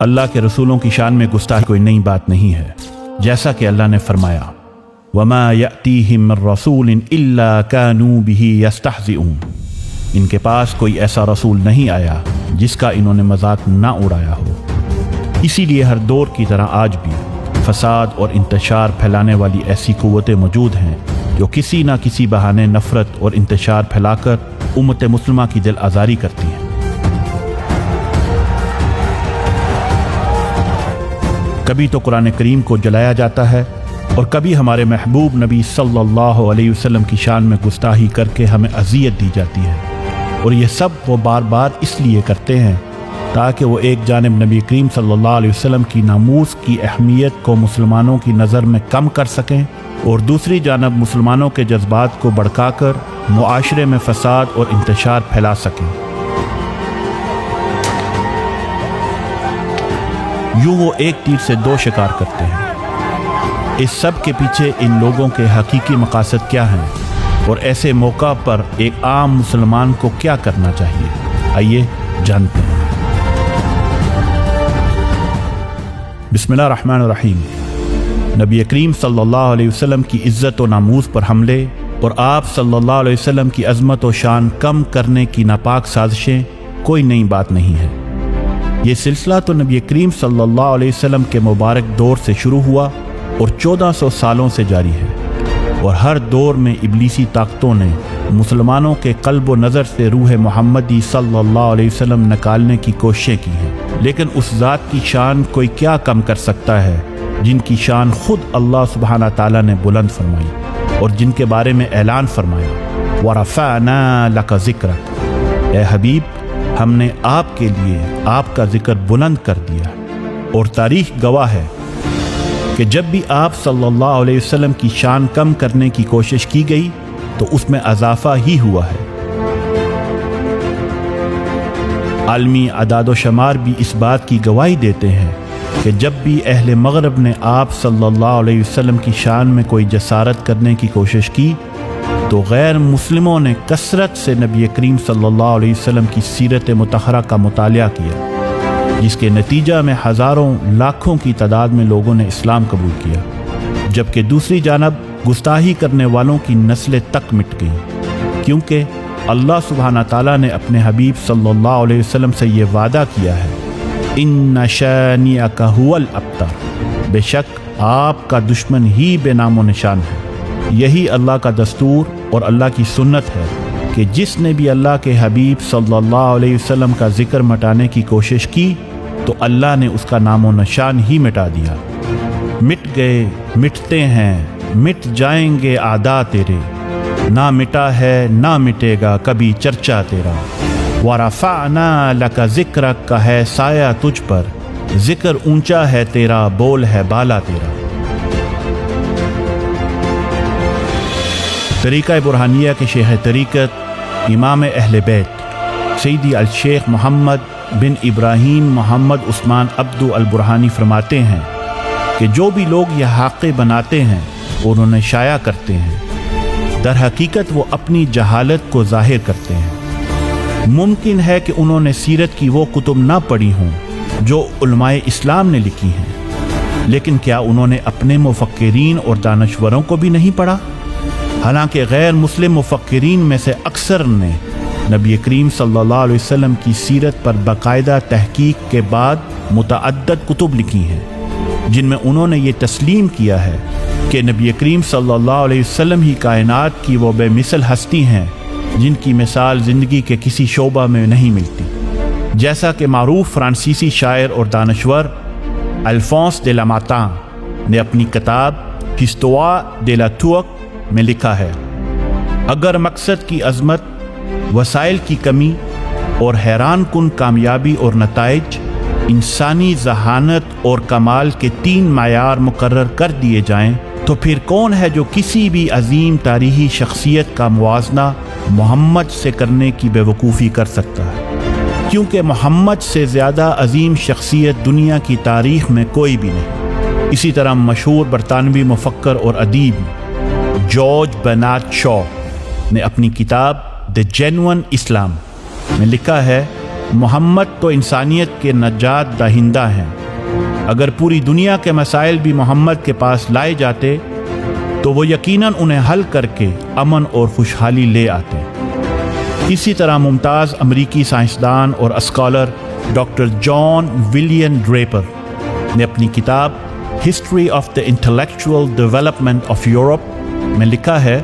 اللہ کے رسولوں کی شان میں گستاخی کوئی نئی بات نہیں ہے، جیسا کہ اللہ نے فرمایا وَمَا يَأْتِيهِم مِّن رَّسُولٍ إِلَّا كَانُوا بِهِ يَسْتَهْزِئُونَ، ان کے پاس کوئی ایسا رسول نہیں آیا جس کا انہوں نے مذاق نہ اڑایا ہو۔ اسی لیے ہر دور کی طرح آج بھی فساد اور انتشار پھیلانے والی ایسی قوتیں موجود ہیں جو کسی نہ کسی بہانے نفرت اور انتشار پھیلا کر امت مسلمہ کی دل آزاری کرتی ہیں۔ کبھی تو قرآن کریم کو جلایا جاتا ہے اور کبھی ہمارے محبوب نبی صلی اللہ علیہ وسلم کی شان میں گستاخی کر کے ہمیں اذیت دی جاتی ہے، اور یہ سب وہ بار بار اس لیے کرتے ہیں تاکہ وہ ایک جانب نبی کریم صلی اللہ علیہ وسلم کی ناموس کی اہمیت کو مسلمانوں کی نظر میں کم کر سکیں، اور دوسری جانب مسلمانوں کے جذبات کو بھڑکا کر معاشرے میں فساد اور انتشار پھیلا سکیں۔ یوں وہ ایک تیر سے دو شکار کرتے ہیں۔ اس سب کے پیچھے ان لوگوں کے حقیقی مقاصد کیا ہیں اور ایسے موقع پر ایک عام مسلمان کو کیا کرنا چاہیے، آئیے جانتے ہیں۔ بسم اللہ الرحمن الرحیم۔ نبی کریم صلی اللہ علیہ وسلم کی عزت و ناموس پر حملے اور آپ صلی اللہ علیہ وسلم کی عظمت و شان کم کرنے کی ناپاک سازشیں کوئی نئی بات نہیں ہے۔ یہ سلسلہ تو نبی کریم صلی اللہ علیہ وسلم کے مبارک دور سے شروع ہوا اور 1400 سالوں سے جاری ہے، اور ہر دور میں ابلیسی طاقتوں نے مسلمانوں کے قلب و نظر سے روح محمدی صلی اللہ علیہ وسلم نکالنے کی کوششیں کی ہیں، لیکن اس ذات کی شان کوئی کیا کم کر سکتا ہے جن کی شان خود اللہ سبحانہ تعالیٰ نے بلند فرمائی اور جن کے بارے میں اعلان فرمایا وَرَفَعْنَا لَكَ ذِكْرَكَ، اے حبیب ہم نے آپ کے لیے آپ کا ذکر بلند کر دیا، اور تاریخ گواہ ہے کہ جب بھی آپ صلی اللہ علیہ وسلم کی شان کم کرنے کی کوشش کی گئی تو اس میں اضافہ ہی ہوا ہے۔ عالمی اعداد و شمار بھی اس بات کی گواہی دیتے ہیں کہ جب بھی اہل مغرب نے آپ صلی اللہ علیہ وسلم کی شان میں کوئی جسارت کرنے کی کوشش کی تو غیر مسلموں نے کثرت سے نبی کریم صلی اللہ علیہ وسلم کی سیرت مطہرہ کا مطالعہ کیا، جس کے نتیجہ میں ہزاروں لاکھوں کی تعداد میں لوگوں نے اسلام قبول کیا، جبکہ دوسری جانب گستاخی کرنے والوں کی نسلیں تک مٹ گئیں، کیونکہ اللہ سبحانہ تعالیٰ نے اپنے حبیب صلی اللہ علیہ وسلم سے یہ وعدہ کیا ہے اِنَّ شَانِئَكَ هُوَ الْأَبْتَرُ، بے شک آپ کا دشمن ہی بے نام و نشان ہے۔ یہی اللہ کا دستور اور اللہ کی سنت ہے کہ جس نے بھی اللہ کے حبیب صلی اللہ علیہ وسلم کا ذکر مٹانے کی کوشش کی تو اللہ نے اس کا نام و نشان ہی مٹا دیا۔ مٹ گئے، مٹتے ہیں، مٹ جائیں گے اعداء تیرے، نہ مٹا ہے نہ مٹے گا کبھی چرچا تیرا۔ وَرَفَعْنَا لَكَ ذِكْرَكَ کا ہے سایہ تجھ پر، ذکر اونچا ہے تیرا، بول ہے بالا تیرا۔ طریقہ برہانیہ کے شیخ طریقت امام اہل بیت سیدی الشیخ محمد بن ابراہیم محمد عثمان عبدو البرہانی فرماتے ہیں کہ جو بھی لوگ یہ حاقے بناتے ہیں اور انہیں شائع کرتے ہیں، در حقیقت وہ اپنی جہالت کو ظاہر کرتے ہیں۔ ممکن ہے کہ انہوں نے سیرت کی وہ کتب نہ پڑھی ہوں جو علماء اسلام نے لکھی ہیں، لیکن کیا انہوں نے اپنے مفکرین اور دانشوروں کو بھی نہیں پڑھا؟ حالانکہ غیر مسلم مفکرین میں سے اکثر نے نبی کریم صلی اللہ علیہ وسلم کی سیرت پر باقاعدہ تحقیق کے بعد متعدد کتب لکھی ہیں، جن میں انہوں نے یہ تسلیم کیا ہے کہ نبی کریم صلی اللہ علیہ وسلم ہی کائنات کی وہ بے مثل ہستی ہیں جن کی مثال زندگی کے کسی شعبہ میں نہیں ملتی، جیسا کہ معروف فرانسیسی شاعر اور دانشور الفونس دے لاماتاں نے اپنی کتاب ہسٹوار دے لا تورک میں لکھا ہے، اگر مقصد کی عظمت، وسائل کی کمی اور حیران کن کامیابی اور نتائج انسانی ذہانت اور کمال کے 3 معیار مقرر کر دیے جائیں تو پھر کون ہے جو کسی بھی عظیم تاریخی شخصیت کا موازنہ محمد سے کرنے کی بے وقوفی کر سکتا ہے، کیونکہ محمد سے زیادہ عظیم شخصیت دنیا کی تاریخ میں کوئی بھی نہیں۔ اسی طرح مشہور برطانوی مفکر اور ادیب جارج برنارڈ شاء نے اپنی کتاب دی جینوئن اسلام میں لکھا ہے محمد تو انسانیت کے نجات دہندہ ہیں۔ اگر پوری دنیا کے مسائل بھی محمد کے پاس لائے جاتے تو وہ یقیناً انہیں حل کر کے امن اور خوشحالی لے آتے۔ اسی طرح ممتاز امریکی سائنسدان اور scholar doctor John William Draper نے اپنی کتاب history of the intellectual development of Europe میں لکھا ہے،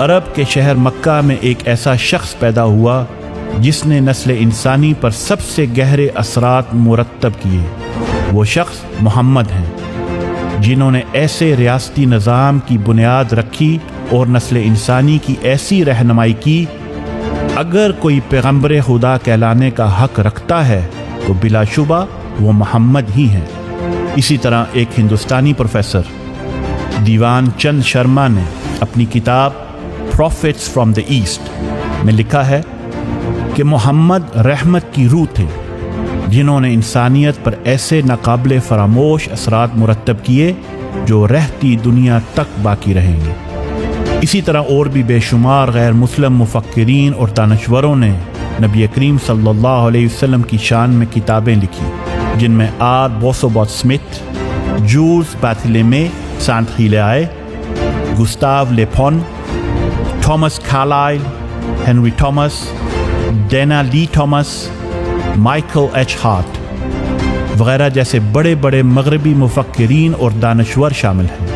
عرب کے شہر مکہ میں ایک ایسا شخص پیدا ہوا جس نے نسل انسانی پر سب سے گہرے اثرات مرتب کیے۔ وہ شخص محمد ہیں، جنہوں نے ایسے ریاستی نظام کی بنیاد رکھی اور نسل انسانی کی ایسی رہنمائی کی، اگر کوئی پیغمبر خدا کہلانے کا حق رکھتا ہے تو بلا شبہ وہ محمد ہی ہیں۔ اسی طرح ایک ہندوستانی پروفیسر دیوان چند شرما نے اپنی کتاب پروفیٹس فرام دا ایسٹ میں لکھا ہے کہ محمد رحمت کی روح تھے، جنہوں نے انسانیت پر ایسے ناقابل فراموش اثرات مرتب کیے جو رہتی دنیا تک باقی رہیں گے۔ اسی طرح اور بھی بے شمار غیر مسلم مفکرین اور دانشوروں نے نبی کریم صلی اللہ علیہ وسلم کی شان میں کتابیں لکھی، جن میں R Bosworth Smith, Jules Barthelemy Saint Hilaire, Gustave Le Bon, Thomas Carlyle, Henry Thomas, Dana Lee Thomas, Michael H Hart وغیرہ جیسے بڑے بڑے مغربی مفکرین اور دانشور شامل ہیں۔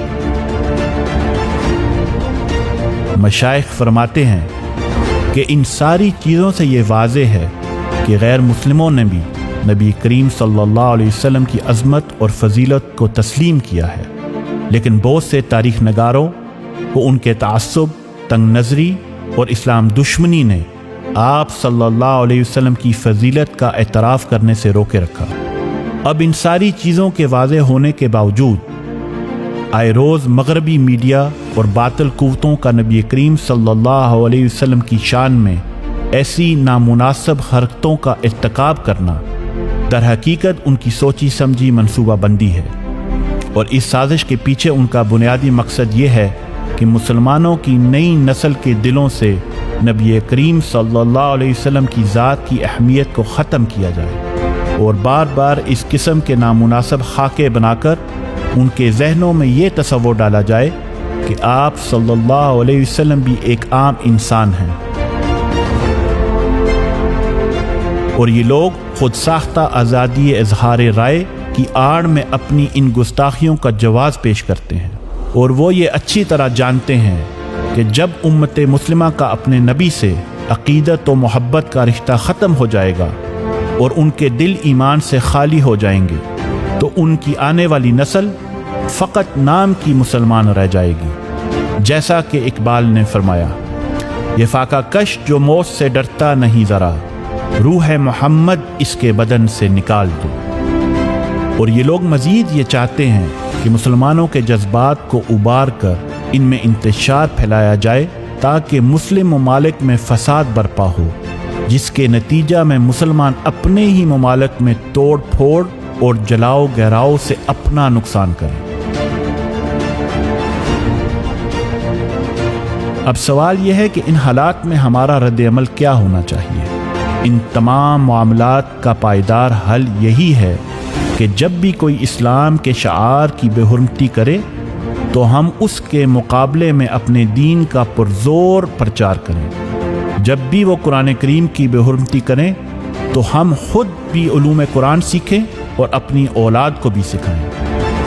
مشائخ فرماتے ہیں کہ ان ساری چیزوں سے یہ واضح ہے کہ غیر مسلموں نے بھی نبی کریم صلی اللہ علیہ وسلم کی عظمت اور فضیلت کو تسلیم کیا ہے، لیکن بہت سے تاریخ نگاروں کو ان کے تعصب، تنگ نظری اور اسلام دشمنی نے آپ صلی اللہ علیہ وسلم کی فضیلت کا اعتراف کرنے سے روکے رکھا۔ اب ان ساری چیزوں کے واضح ہونے کے باوجود آئے روز مغربی میڈیا اور باطل قوتوں کا نبی کریم صلی اللہ علیہ وسلم کی شان میں ایسی نامناسب حرکتوں کا ارتکاب کرنا در حقیقت ان کی سوچی سمجھی منصوبہ بندی ہے، اور اس سازش کے پیچھے ان کا بنیادی مقصد یہ ہے کہ مسلمانوں کی نئی نسل کے دلوں سے نبی کریم صلی اللہ علیہ وسلم کی ذات کی اہمیت کو ختم کیا جائے، اور بار بار اس قسم کے نامناسب خاکے بنا کر ان کے ذہنوں میں یہ تصور ڈالا جائے کہ آپ صلی اللہ علیہ وسلم بھی ایک عام انسان ہیں، اور یہ لوگ خود ساختہ آزادی اظہار رائے کی آڑ میں اپنی ان گستاخیوں کا جواز پیش کرتے ہیں، اور وہ یہ اچھی طرح جانتے ہیں کہ جب امت مسلمہ کا اپنے نبی سے عقیدت و محبت کا رشتہ ختم ہو جائے گا اور ان کے دل ایمان سے خالی ہو جائیں گے تو ان کی آنے والی نسل فقط نام کی مسلمان رہ جائے گی، جیسا کہ اقبال نے فرمایا، یہ فاقہ کش جو موت سے ڈرتا نہیں ذرا، روح محمد اس کے بدن سے نکال دو۔ اور یہ لوگ مزید یہ چاہتے ہیں کہ مسلمانوں کے جذبات کو ابار کر ان میں انتشار پھیلایا جائے تاکہ مسلم ممالک میں فساد برپا ہو، جس کے نتیجہ میں مسلمان اپنے ہی ممالک میں توڑ پھوڑ اور جلاؤ گہراؤ سے اپنا نقصان کریں۔ اب سوال یہ ہے کہ ان حالات میں ہمارا رد عمل کیا ہونا چاہیے؟ ان تمام معاملات کا پائیدار حل یہی ہے کہ جب بھی کوئی اسلام کے شعار کی بے حرمتی کرے تو ہم اس کے مقابلے میں اپنے دین کا پرزور پرچار کریں۔ جب بھی وہ قرآن کریم کی بے حرمتی کریں تو ہم خود بھی علوم قرآن سیکھیں اور اپنی اولاد کو بھی سکھائیں،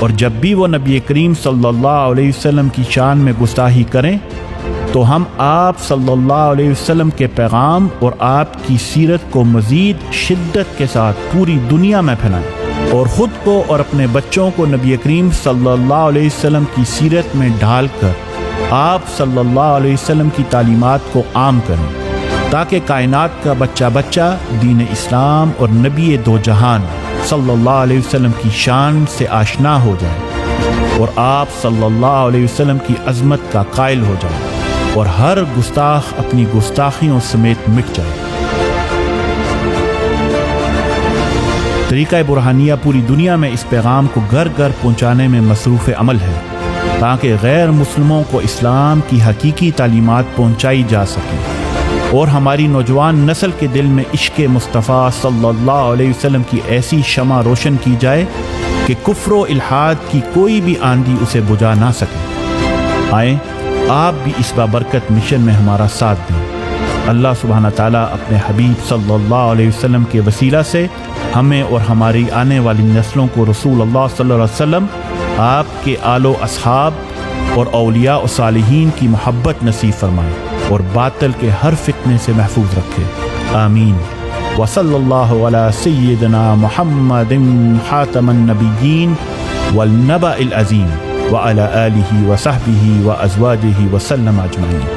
اور جب بھی وہ نبی کریم صلی اللہ علیہ وسلم کی شان میں گستاخی کریں تو ہم آپ صلی اللہ علیہ وسلم کے پیغام اور آپ کی سیرت کو مزید شدت کے ساتھ پوری دنیا میں پھیلائیں، اور خود کو اور اپنے بچوں کو نبی کریم صلی اللہ علیہ وسلم کی سیرت میں ڈھال کر آپ صلی اللہ علیہ وسلم کی تعلیمات کو عام کریں، تاکہ کائنات کا بچہ بچہ دین اسلام اور نبی دو جہان صلی اللہ علیہ وسلم کی شان سے آشنا ہو جائے اور آپ صلی اللہ علیہ وسلم کی عظمت کا قائل ہو جائے، اور ہر گستاخ اپنی گستاخیوں سمیت مٹ جائے۔ طریقہ برہانیہ پوری دنیا میں اس پیغام کو گھر گھر پہنچانے میں مصروف عمل ہے تاکہ غیر مسلموں کو اسلام کی حقیقی تعلیمات پہنچائی جا سکیں۔ اور ہماری نوجوان نسل کے دل میں عشق مصطفیٰ صلی اللہ علیہ وسلم کی ایسی شمع روشن کی جائے کہ کفر و الحاد کی کوئی بھی آندھی اسے بجھا نہ سکے۔ آئیں آپ بھی اس بابرکت مشن میں ہمارا ساتھ دیں۔ اللہ سبحانہ تعالیٰ اپنے حبیب صلی اللہ علیہ وسلم کے وسیلہ سے ہمیں اور ہماری آنے والی نسلوں کو رسول اللہ صلی اللہ علیہ وسلم، آپ کے آل و اصحاب اور اولیاء و صالحین کی محبت نصیب فرمائے اور باطل کے ہر فتنے سے محفوظ رکھے، آمین۔ وصلی اللہ علی سیدنا محمد خاتم النبیین والنبأ العظیم وعلی آلہ وصحبہ وازواجہ وسلم اجمعین۔